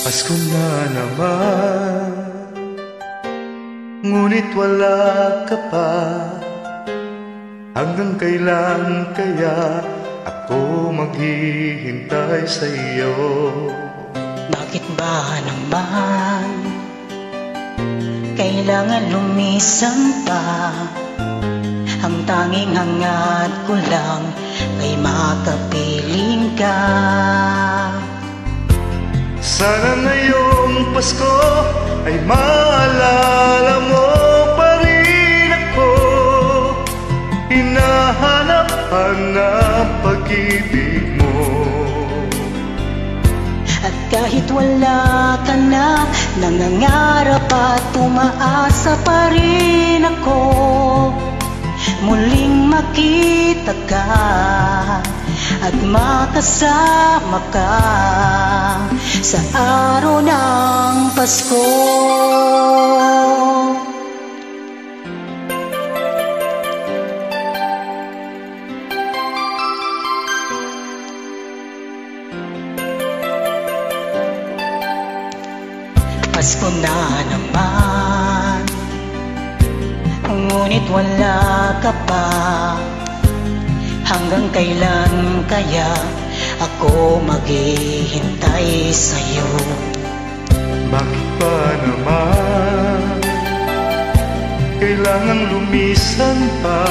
Pasko na naman, ngunit wala ka pa. Hanggang kailan kaya ako maghihintay sa iyo? Bakit ba naman kailangan lumisan pa? Ang tanging hangat ko lang ay makapiling ka. Sana ngayong Pasko ay maalala mo pa rin ako. Hinahanap-hanap pag-ibig mo. At kahit wala ka na, nangangarap at umaasa pa rin ako. Muling makita ka at makasama ka sa araw ng Pasko. Pasko na naman, ngunit wala ka pa. Hanggang kailan kaya ako maghihintay sa'yo? Bakit pa naman kailangang lumisan pa?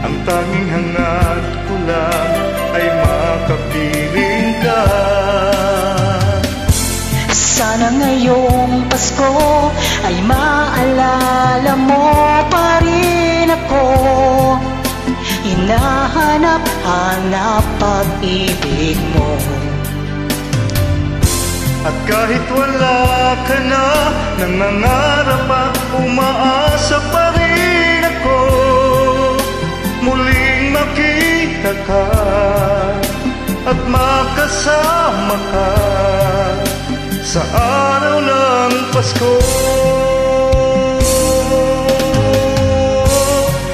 Ang tanging hangat ko lang ay makapiling ka. Sana ngayong Pasko ay maalala mo pa rin ako. Hinahanap-hanap pag-ibig mo. At kahit wala ka na, nangangarap at umaasa pa rin ako. Muling makita ka at makasama ka sa araw ng Pasko.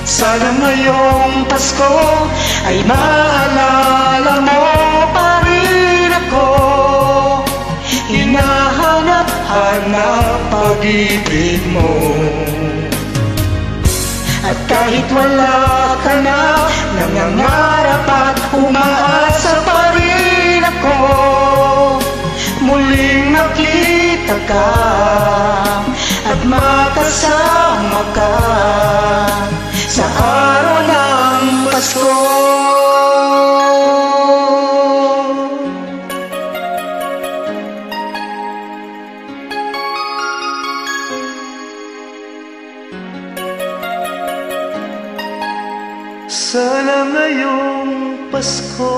Sana ngayong Pasko ay maalala mo pa rin ako. Hinahanap-hanap pag-ibig mo. At kahit wala ka na, nangangarap at umaasa pa rin ako. Muling makita ka at makasama ka sa araw ng Pasko. Sana ngayong Pasko